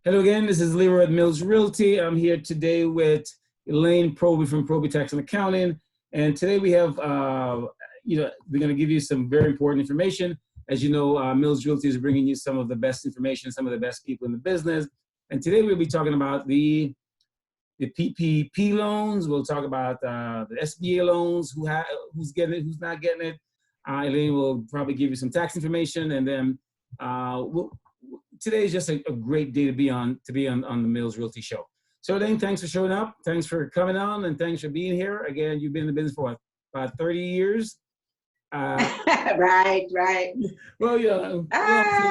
Hello again, this is Leroy at Mills Realty. I'm here today with Elaine Probys from Probys Tax and Accounting. And today we have, we're going to give you some very important information. As you know, Mills Realty is bringing you some of the best information, some of the best people in the business. And today we'll be talking about the PPP loans. We'll talk about the SBA loans, who's getting it, who's not getting it. Elaine will probably give you some tax information, and then today is just a great day to be on the Mills Realty Show. So Elaine, thanks for showing up. Thanks for coming on, and thanks for being here. Again, you've been in the business for what, about 30 years? Right. Well, yeah.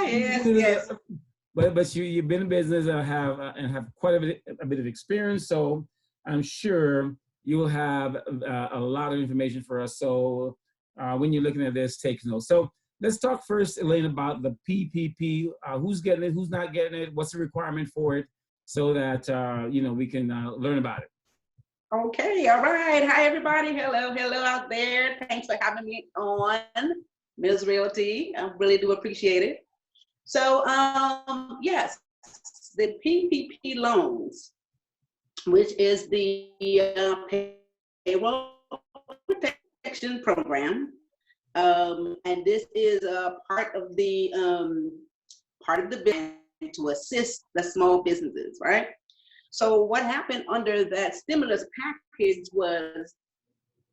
Yes. But you've been in business and have quite a bit of experience. So I'm sure you will have a lot of information for us. So when you're looking at this, take notes. So let's talk first, Elaine, about the PPP. Who's getting it? Who's not getting it? What's the requirement for it? So that we can learn about it. Okay. All right. Hi, everybody. Hello out there. Thanks for having me on Mills Realty. I really do appreciate it. So yes, the PPP loans, which is the payroll protection program. And this is a part of the bill to assist the small businesses, right? So what happened under that stimulus package was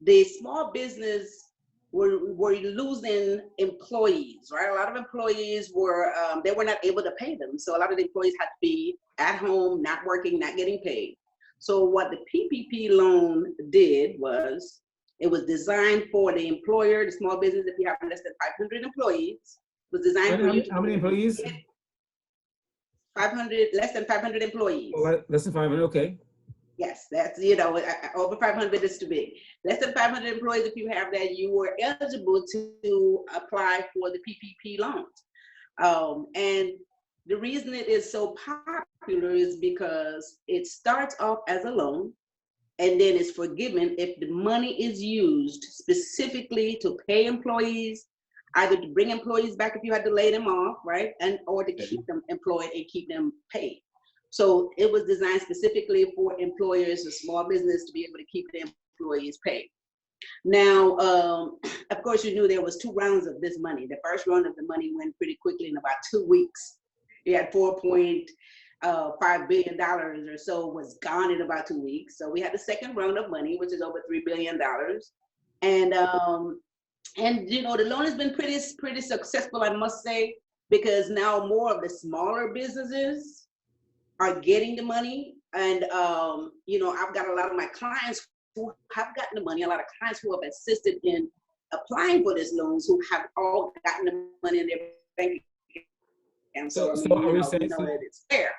the small business were losing employees, right? A lot of employees were they were not able to pay them, so a lot of the employees had to be at home, not working, not getting paid. So what the PPP loan did was, it was designed for the employer, the small business. If you have less than 500 employees, it was designed for you. How many employees? 500, less than 500 employees. Oh, less than 500, okay. Yes, that's, over 500 is too big. Less than 500 employees, if you have that, you were eligible to apply for the PPP loans. And the reason it is so popular is because it starts off as a loan, and then it's forgiven if the money is used specifically to pay employees, either to bring employees back if you had to lay them off, right? Or to keep them employed and keep them paid. So it was designed specifically for employers or small business to be able to keep their employees paid. Now, of course, you knew there was 2 rounds of this money. The first round of the money went pretty quickly in about 2 weeks. You had $4.5 billion or so was gone in about 2 weeks. So we had the second round of money, which is over $3 billion. And the loan has been pretty successful, I must say, because now more of the smaller businesses are getting the money. And, I've got a lot of my clients who have gotten the money, a lot of clients who have assisted in applying for this loans who have all gotten the money in their bank account. And so are we saying that it's fair?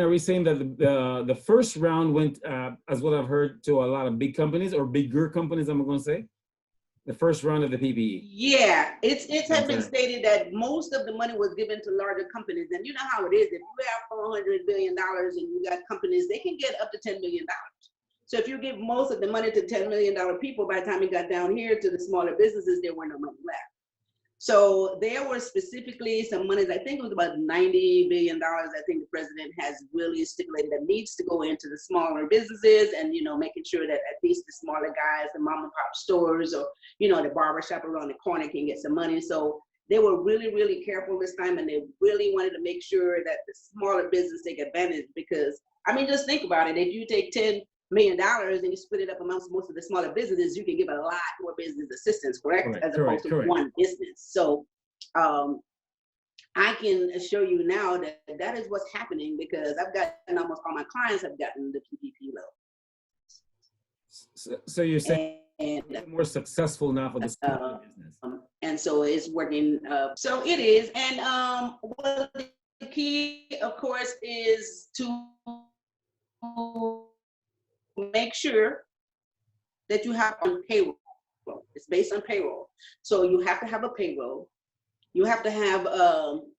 Are we saying that the first round went, as what I've heard, to a lot of big companies or bigger companies, I'm going to say? The first round of the PPE. Yeah, it has been stated that most of the money was given to larger companies. And you know how it is. If you have $400 billion and you got companies, they can get up to $10 million. So if you give most of the money to $10 million people, by the time it got down here to the smaller businesses, there were no money left. So there were specifically some monies, I think it was about $90 billion. I think the president has really stipulated that needs to go into the smaller businesses and, making sure that at least the smaller guys, the mom and pop stores or, the barbershop around the corner can get some money. So they were really, really careful this time, and they really wanted to make sure that the smaller business take advantage because, just think about it. If you take $10 million and you split it up amongst most of the smaller businesses, you can give a lot more business assistance, correct? As opposed to one business. So I can assure you now that is what's happening because I've gotten almost all my clients have gotten the PPP loan. So you're saying more successful now for the small business. And so it's working. So it is. And well, the key, of course, is to make sure that you have on payroll. It's based on payroll. So you have to have a payroll. You have to have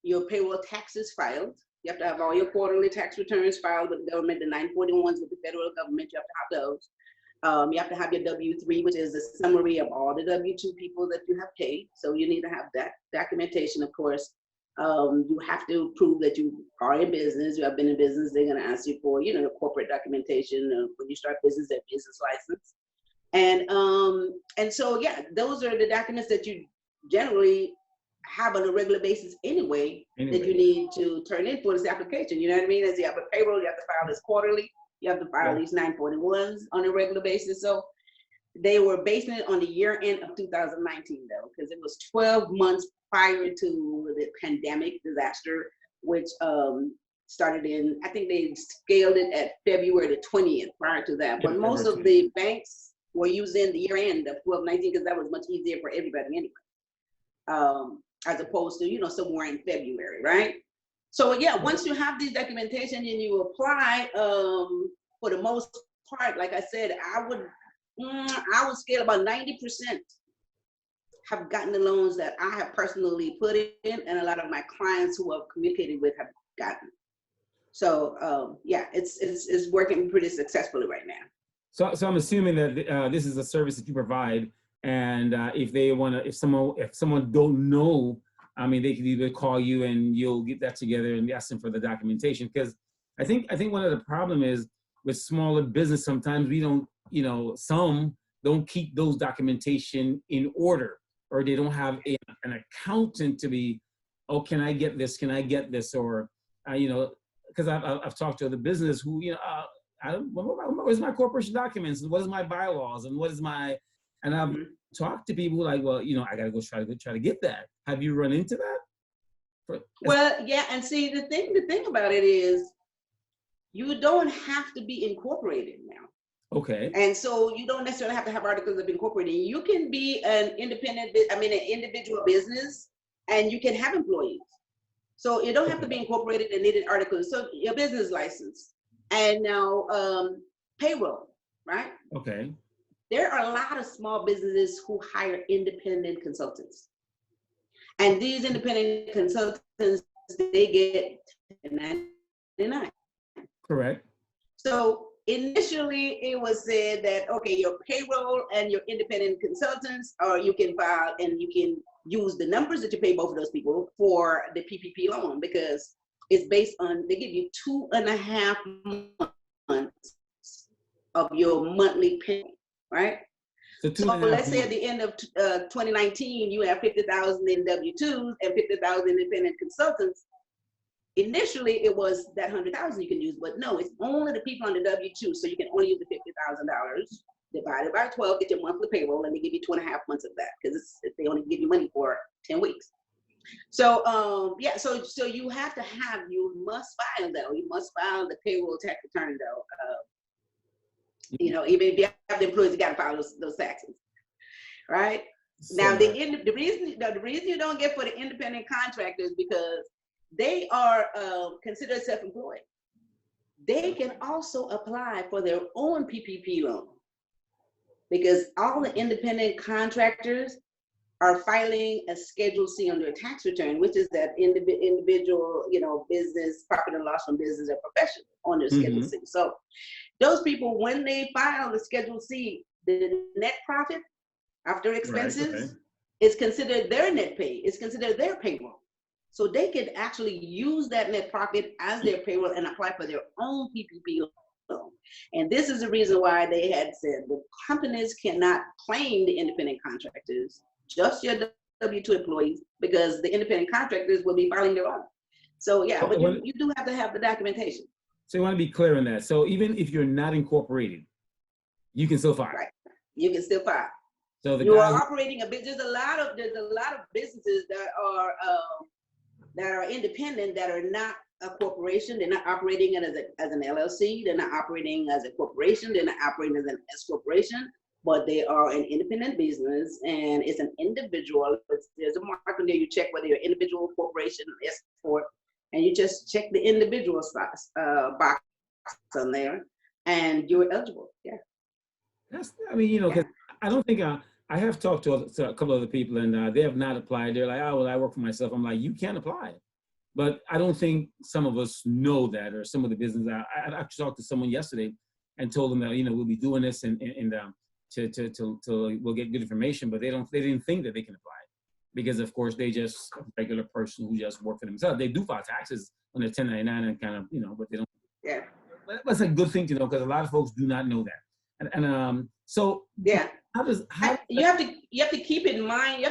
your payroll taxes filed. You have to have all your quarterly tax returns filed with the government, the 941s with the federal government. You have to have those. You have to have your W-3, which is a summary of all the W-2 people that you have paid. So you need to have that documentation, of course. You have to prove that you are in business. You have been in business. They're going to ask you for, corporate documentation when you start business, their business license. And so, yeah, those are the documents that you generally have on a regular basis anyway. That you need to turn in for this application. You know what I mean? As you have a payroll, you have to file this quarterly. You have to file these 941s on a regular basis. So they were basing it on the year end of 2019, though, because it was 12 months prior to the pandemic disaster, which started in, I think they scaled it at February the 20th prior to that. But most of the banks were using the year end of 12/19 because that was much easier for everybody anyway, as opposed to, somewhere in February, right? So yeah, once you have these documentation and you apply, for the most part, like I said, I would scale about 90% have gotten the loans that I have personally put in, and a lot of my clients who I've communicated with have gotten. So yeah, it's working pretty successfully right now. So I'm assuming that this is a service that you provide, and if someone don't know, I mean, they can either call you and you'll get that together and ask them for the documentation. Because I think one of the problem is with smaller business, sometimes we don't, some don't keep those documentation in order, or they don't have an accountant to be, oh, can I get this? Can I get this? Or, because I've talked to other business who, what is my corporation documents and what is my bylaws and what is my, and I've talked to people like, well, I got to go try to get that. Have you run into that? Well, yeah, and see, the thing about it is you don't have to be incorporated now. Okay. And so you don't necessarily have to have articles of incorporating. You can be an individual business, and you can have employees. So you don't have to be incorporated and need an article. So your business license and now payroll, right? Okay. There are a lot of small businesses who hire independent consultants. And these independent consultants, they get $10.99. Correct. So initially it was said that, okay, your payroll and your independent consultants, or you can file and you can use the numbers that you pay both of those people for the PPP loan, because it's based on, they give you 2.5 months of your monthly pay, right? So let's say at the end of 2019, you have 50,000 in W-2s and 50,000 independent consultants. Initially, it was that 100,000 you can use, but no, it's only the people on the W-2, so you can only use the $50,000 divided by 12, get your monthly payroll, and they give you 2.5 months of that, because they only give you money for 10 weeks. So yeah, so you must file though. You must file the payroll tax return though. Even if you have the employees, you got to file those taxes, right? So, now the reason you don't get for the independent contractors, because they are considered self-employed. They can also apply for their own PPP loan, because all the independent contractors are filing a Schedule C on their tax return, which is that individual, business, profit and loss from business or profession on their Schedule C. So those people, when they file the Schedule C, the net profit after expenses is considered their net pay. It's considered their payroll. So they could actually use that net profit as their payroll and apply for their own PPP loan. And this is the reason why they had said the companies cannot claim the independent contractors, just your W-2 employees, because the independent contractors will be filing their own. So yeah, but you do have to have the documentation. So you want to be clear on that. So even if you're not incorporated, you can still file. Right. You can still file. So you are operating a bit. There's a lot of businesses that are independent, that are not a corporation. They're not operating as an LLC. They're not operating as a corporation. They're not operating as an S corporation, but they are an independent business, and it's an individual. There's a mark on there. You check whether you're individual, corporation, S corp, and you just check the individual box on there, and you're eligible. Yeah. Because I don't think I have talked to a couple of other people, and they have not applied. They're like, oh, well, I work for myself. I'm like, you can apply. But I don't think some of us know that, or some of the business. I actually talked to someone yesterday and told them that, you know, we'll be doing this and to we'll get good information, but they didn't think that they can apply it because of course they just a regular person who just work for themselves. They do file taxes on their 1099 and kind of, you know, but they don't. Yeah. That's a good thing to know because a lot of folks do not know that. And so Yeah. You have to keep in mind,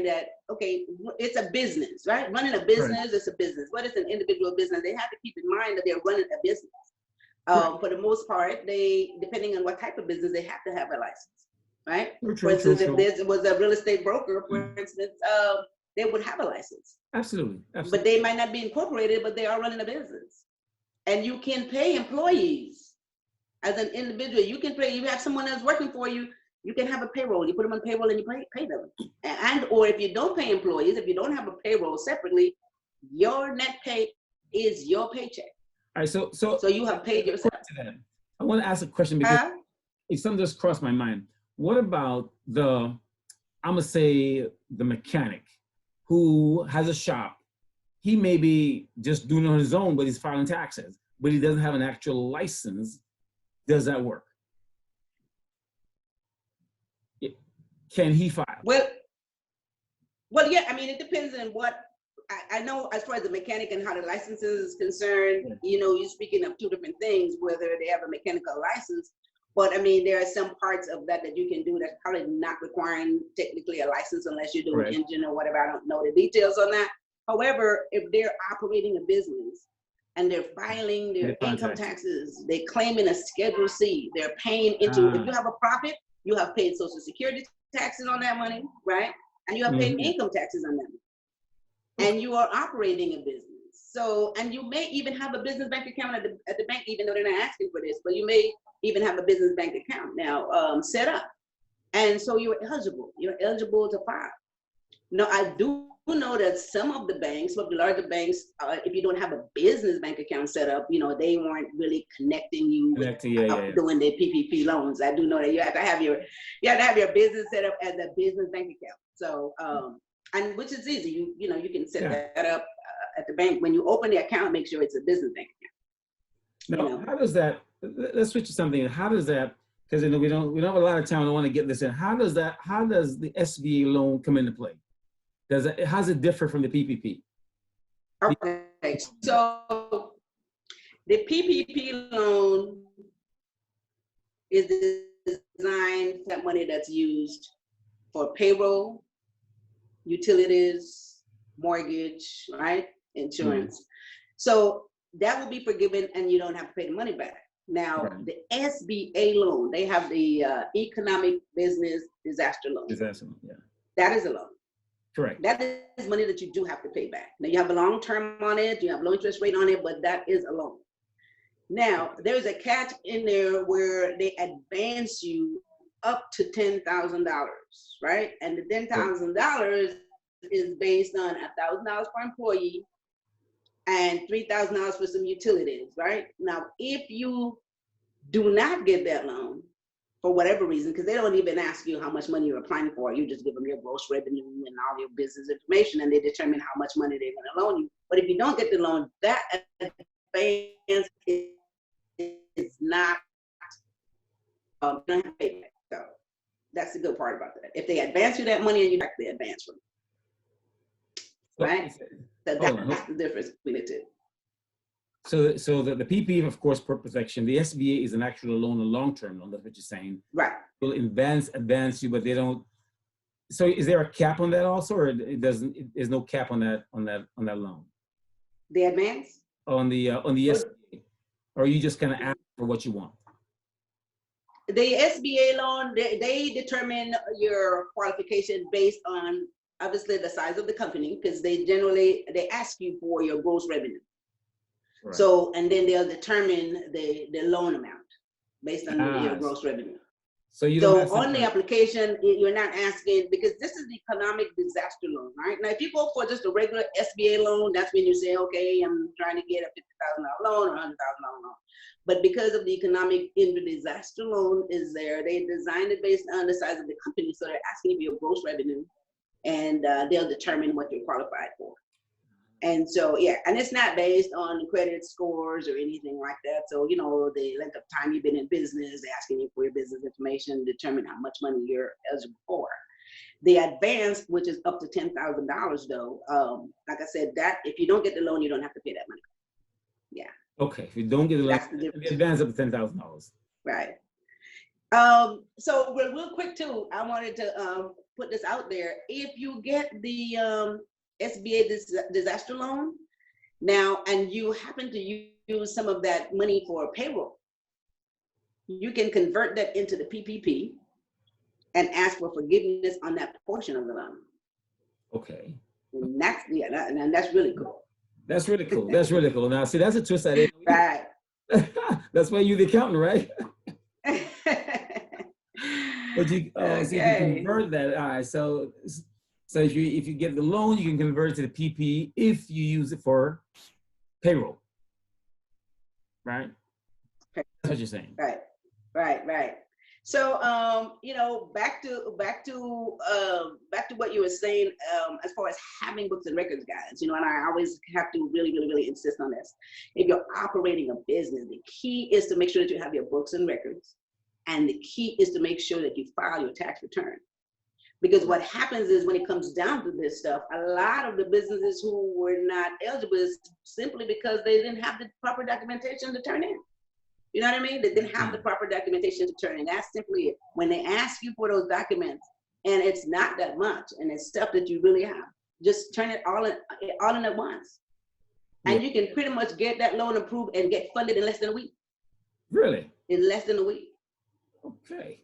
that, okay, it's a business, right? Running a business is a business. What is an individual business? They have to keep in mind that they're running a business. For the most part, depending on what type of business, they have to have a license, right? For instance, if there was a real estate broker, for instance, they would have a license. Absolutely. But they might not be incorporated, but they are running a business. And you can pay employees as an individual. You can pay, you have someone that's working for you, you can have a payroll. You put them on payroll and you pay them. And or if you don't pay employees, if you don't have a payroll separately, your net pay is your paycheck. All right, so you have paid yourself. I want to ask a question because something just crossed my mind. What about I'm gonna say the mechanic who has a shop? He may be just doing it on his own, but he's filing taxes, but he doesn't have an actual license. Does that work? Can he file? Well, yeah. I mean, it depends on what. I know as far as the mechanic and how the license is concerned, you know, you're speaking of two different things, whether they have a mechanical license, but I mean, there are some parts of that you can do that's probably not requiring technically a license unless you're doing engine or whatever. I don't know the details on that. However, if they're operating a business and they're filing their income taxes, they're claiming a Schedule C, they're paying into, if you have a profit, you have paid Social Security taxes on that money, right? And you have paid income taxes on that money. And you are operating a business. So, and you may even have a business bank account at the bank, even though they're not asking for this, but you may even have a business bank account now set up. And so you're eligible to file. Now, I do know that some of the banks, some of the larger banks, if you don't have a business bank account set up, you know, they weren't really connecting you with doing their PPP loans. I do know that you have to have your business set up as a business bank account. So, and which is easy. You know, you can set that up at the bank. When you open the account, make sure it's a business bank account. Now, how does that, let's switch to something. How does that, because, you know, we don't have a lot of time. I don't want to get this in. How does the SBA loan come into play? How's it differ from the PPP? Okay, so the PPP loan is designed for that money that's used for payroll, utilities, mortgage, right? Insurance. So that will be forgiven and you don't have to pay the money back. Now, the SBA loan, they have the Economic Business Disaster Loan. That is a loan. Correct. That is money that you do have to pay back. Now, you have a long term on it, you have low interest rate on it, but that is a loan. Now, there's a catch in there where they advance you up to $10,000, right? And the $10,000 is based on $1,000 per employee and $3,000 for some utilities, right? Now, if you do not get that loan for whatever reason, because they don't even ask you how much money you're applying for, you just give them your gross revenue and all your business information, and they determine how much money they're going to loan you. But if you don't get the loan, that advance is not you don't have to pay back. So that's the good part about that. If they advance you that money, and you back the advance from it. Right? So that's the difference between the two. So the PPP, of course, for protection. The SBA is an actual loan, a long-term loan. That's what you're saying. Right. Will advance you, but they don't. So is there a cap on that also, or it doesn't? There's no cap on that loan. The advance? On the SBA, or you just kind of ask for what you want? The SBA loan, they determine your qualification based on obviously the size of the company, because they ask you for your gross revenue. Right. So, and then they'll determine the loan amount based on your gross revenue. So on the application, you're not asking, because this is the economic disaster loan, right? Now, if you go for just a regular SBA loan, that's when you say, okay, I'm trying to get a $50,000 loan or $100,000 loan. But because of the economic disaster loan is there, they designed it based on the size of the company. So they're asking for your gross revenue, and they'll determine what you're qualified for. And so, yeah, and it's not based on credit scores or anything like that. So, you know, the length of time you've been in business, asking you for your business information, determine how much money you're eligible for. The advance, which is up to $10,000 though, like I said, that if you don't get the loan, you don't have to pay that money. Yeah. Okay, if you don't get the loan, That's the difference. the advance up to $10,000. Right. So real quick too, I wanted to put this out there. If you get the SBA disaster loan now, and you happen to use some of that money for payroll, you can convert that into the PPP and ask for forgiveness on that portion of the loan. Okay. And that's, yeah, and that's really cool. That's really cool. That's really cool. Now, see, that's a twist I didn't know. Right. That's why you're the accountant, right? But you, Okay. so you can convert that. All right. So if you get the loan, you can convert it to the PP if you use it for payroll. Right? That's what you're saying. Right. So you know, back to what you were saying, as far as having books and records, guys, you know, and I always have to really insist on this. If you're operating a business, the key is to make sure that you have your books and records, and the key is to make sure that you file your tax return. Because what happens is, when it comes down to this stuff, a lot of the businesses who were not eligible is simply because they didn't have the proper documentation to turn in. You know what I mean? They didn't have the proper documentation to turn in. That's simply it. When they ask you for those documents, and it's not that much, and it's stuff that you really have, just turn it all in at once. And you can pretty much get that loan approved and get funded in less than a week. Really? In less than a week. Okay.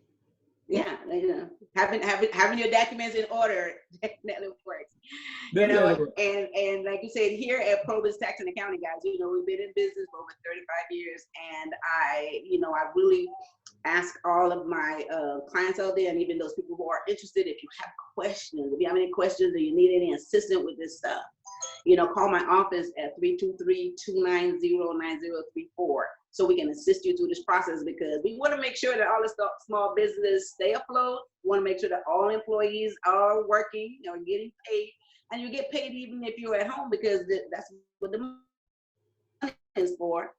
Yeah, you know, having your documents in order definitely works. You know, and like you said, here at Probys Tax and Accounting, guys, you know, we've been in business for over 35 years, and I really ask all of my clients out there, and even those people who are interested, if you have questions, if you have any questions, or you need any assistance with this stuff, you know, call my office at 323-290-9034. So we can assist you through this process, because we want to make sure that all the small businesses stay afloat. We want to make sure that all employees are working, you know, getting paid, and you get paid even if you're at home, because that's what the money is for.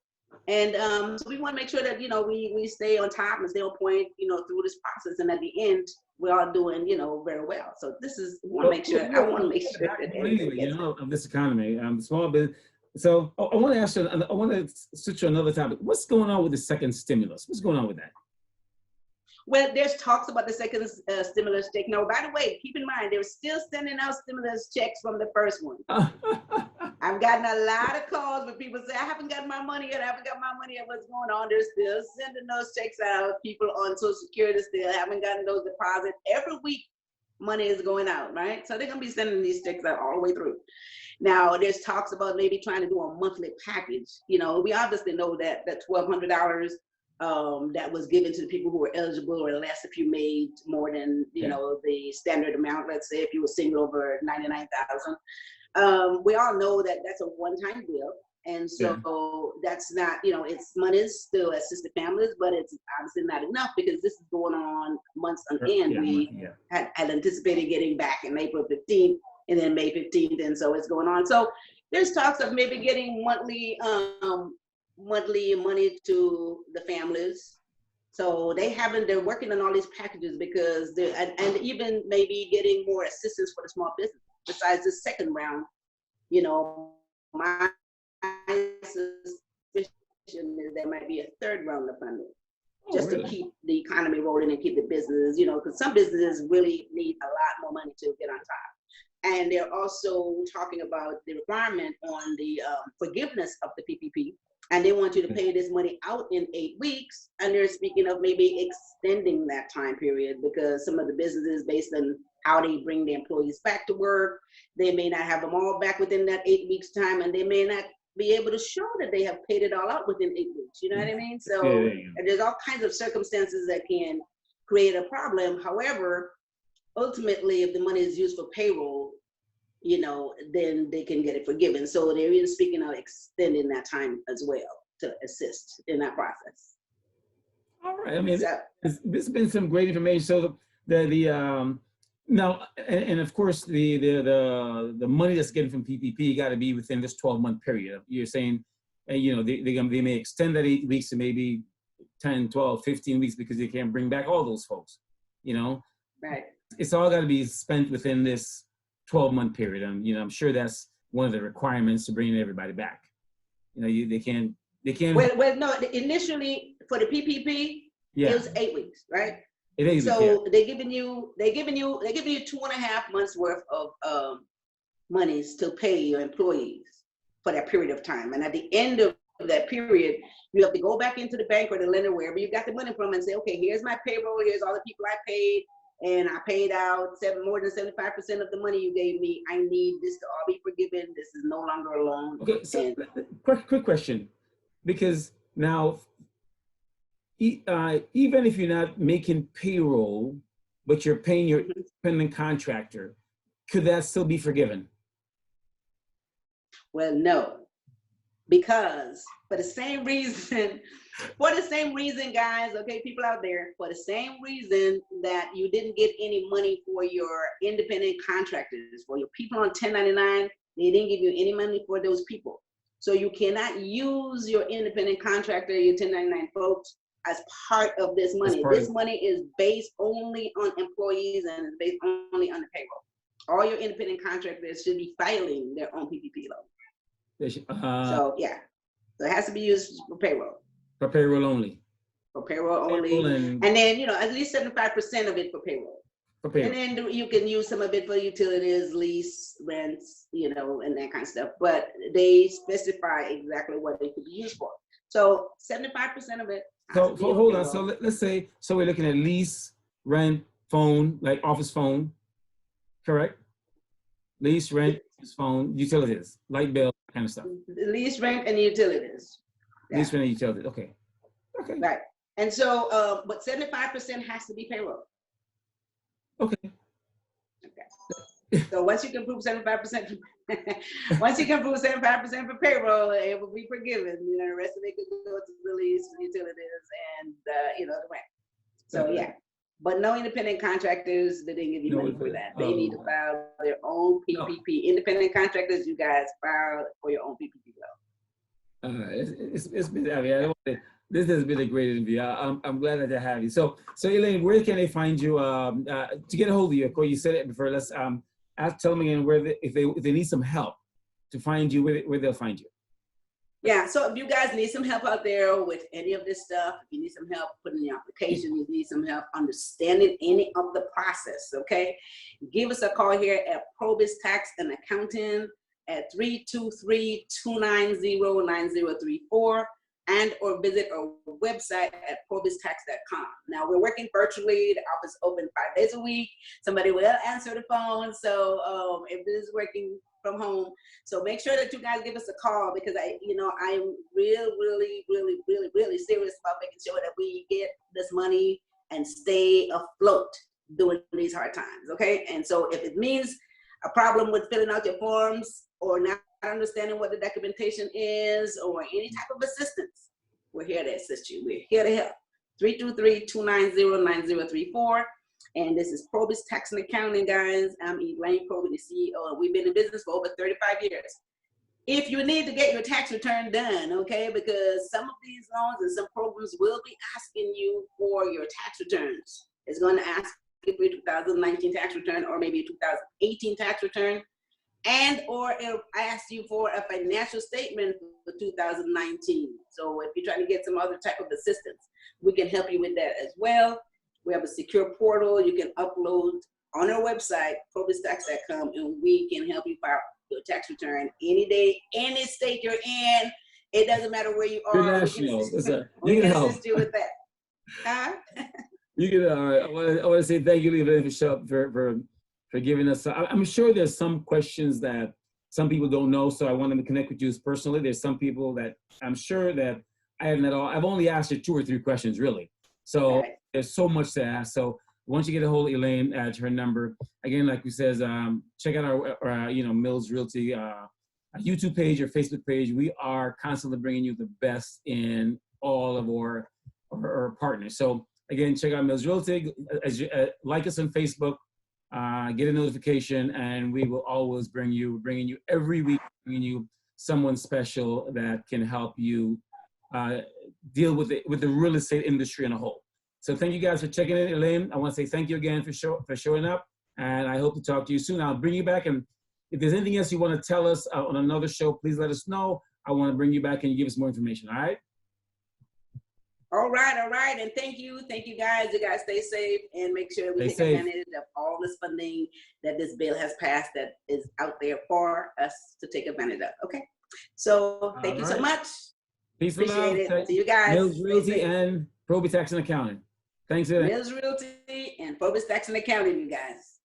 And so we want to make sure that, you know, we stay on top and stay on point, you know, through this process. And at the end, we're all doing, you know, very well. So this is, I want to make sure that anyway, you know, of this economy, small business. So I want to ask you, I want to switch to another topic. What's going on with the second stimulus? What's going on with that? Well, there's talks about the second stimulus check. No, by the way, keep in mind, they're still sending out stimulus checks from the first one. I've gotten a lot of calls where people say, I haven't gotten my money yet. What's going on? They're still sending those checks out. People on Social Security still haven't gotten those deposits. Every week, money is going out, right? So they're going to be sending these checks out all the way through. Now, there's talks about maybe trying to do a monthly package. You know, we obviously know that $1,200 that was given to the people who were eligible, or less if you made more than, you know, the standard amount. Let's say if you were single, over 99,000. We all know that that's a one-time bill. And so that's not, you know, it's money is still assisted families, but it's obviously not enough, because this is going on months on end. We had anticipated getting back in April 15th and then May 15th. And so it's going on. So there's talks of maybe getting monthly money to the families. So they're working on all these packages, because and even maybe getting more assistance for the small business besides the second round. You know, my suspicion is there might be a third round of funding, just to keep the economy rolling and keep the business, you know, because some businesses really need a lot more money to get on top. And they're also talking about the requirement on the forgiveness of the PPP. And they want you to pay this money out in 8 weeks. And they're speaking of maybe extending that time period, because some of the businesses, based on how they bring the employees back to work, they may not have them all back within that 8 weeks time, and they may not be able to show that they have paid it all out within 8 weeks. You know what I mean? So there's all kinds of circumstances that can create a problem. However, ultimately, if the money is used for payroll, you know, then they can get it forgiven. So they're even speaking of extending that time as well to assist in that process. All right. I mean, this has been some great information. So the Now, and of course, the money that's getting from PPP got to be within this 12-month period. You're saying, you know, they may extend that 8 weeks to maybe 10, 12, 15 weeks because they can't bring back all those folks, you know? Right. It's all got to be spent within this 12-month period. And, you know, I'm sure that's one of the requirements to bring everybody back. You know, they can't. Well, no, initially for the PPP, Yeah. it was 8 weeks, right? It is. So they're giving you 2.5 months worth of monies to pay your employees for that period of time. And at the end of that period, you have to go back into the bank or the lender, wherever you got the money from, and say, okay, here's my payroll, here's all the people I paid, and I paid out more than 75% of the money you gave me. I need this to all be forgiven. This is no longer a loan. Okay, so quick question, because now, even if you're not making payroll, but you're paying your independent contractor, could that still be forgiven? Well, no, because for the same reason, guys, okay, people out there, for the same reason that you didn't get any money for your independent contractors, for your people on 1099, they didn't give you any money for those people. So you cannot use your independent contractor, your 1099 folks, as part of this money. This money is based only on employees and is based only on the payroll. All your independent contractors should be filing their own PPP loan. So yeah, so it has to be used for payroll. For payroll only. For payroll only, and then, you know, at least 75% of it for payroll. For payroll. And then you can use some of it for utilities, lease, rents, you know, and that kind of stuff. But they specify exactly what they could be used for. So 75% of it. So hold on. So let's say, so we're looking at lease, rent, phone, like office phone, correct? Lease, rent, phone, utilities, light bill, kind of stuff. Lease, rent, and utilities. Yeah. Lease, rent, and utilities. Okay. Okay. Right. And so, but 75% has to be payroll. Okay. Okay. So once you can prove 75%, once you can prove 75% for payroll, it will be forgiven. You know, the rest of it could go to the lease, utilities, and you know, the rent. So yeah. But no independent contractors, they didn't give you money for that. They need to file their own PPP. No. Independent contractors, you guys file for your own PPP loan. It's been, I mean, this has been a great interview. I'm glad that I have you. So Elaine, where can they find you to get a hold of you? Of course, you said it before. Let's tell them again where if they need some help to find you, where they'll find you. Yeah, so if you guys need some help out there with any of this stuff, if you need some help putting the application, you need some help understanding any of the process, okay? Give us a call here at Probys Tax and Accounting at 323-290-9034 and or visit our website at probystax.com. Now we're working virtually, the office is open 5 days a week. Somebody will answer the phone, so if this is working from home. So make sure that you guys give us a call, because I'm really serious about making sure that we get this money and stay afloat during these hard times, okay? And so if it means a problem with filling out your forms or not understanding what the documentation is or any type of assistance, we're here to assist you. We're here to help. 323-290-9034. And this is Probys Tax and Accounting, guys. I'm Elaine Proby, the CEO. We've been in business for over 35 years. If you need to get your tax return done, okay, because some of these loans and some programs will be asking you for your tax returns. It's going to ask you for your 2019 tax return or maybe a 2018 tax return, and or it'll ask you for a financial statement for 2019. So if you're trying to get some other type of assistance, we can help you with that as well. We have a secure portal you can upload on our website, probystax.com, and we can help you file your tax return any day, any state you're in. It doesn't matter where you are. International. We can assist you with that. Huh? You can. I want to say thank you, Elaine, for giving us. I'm sure there's some questions that some people don't know, so I want them to connect with you personally. There's some people that I'm sure that I haven't at all. I've only asked her 2 or 3 questions, really. So there's so much to ask. So once you get a hold of Elaine, add her number. Again, like we says, check out our Mills Realty YouTube page or Facebook page. We are constantly bringing you the best in all of our partners. So again, check out Mills Realty. Like us on Facebook, get a notification, and we will always bringing you every week, bringing you someone special that can help you deal with the real estate industry in a whole. So thank you guys for checking in. Elaine, I want to say thank you again for showing up, and I hope to talk to you soon. I'll bring you back, and if there's anything else you want to tell us on another show, please let us know. I want to bring you back and you give us more information. All right? All right, and thank you guys. You guys stay safe and make sure we take advantage of all this funding that this bill has passed that is out there for us to take advantage of. Okay, so thank you so much. Peace and love. Appreciate it. See you guys. Mills Realty and Probys Tax and Accounting. Thanks, Elaine. Mills Realty and Probys Tax and Accounting, you guys.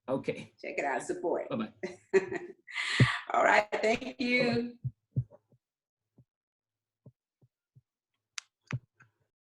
Okay. Check it out. Support. Bye-bye. All right. Thank you. Bye-bye.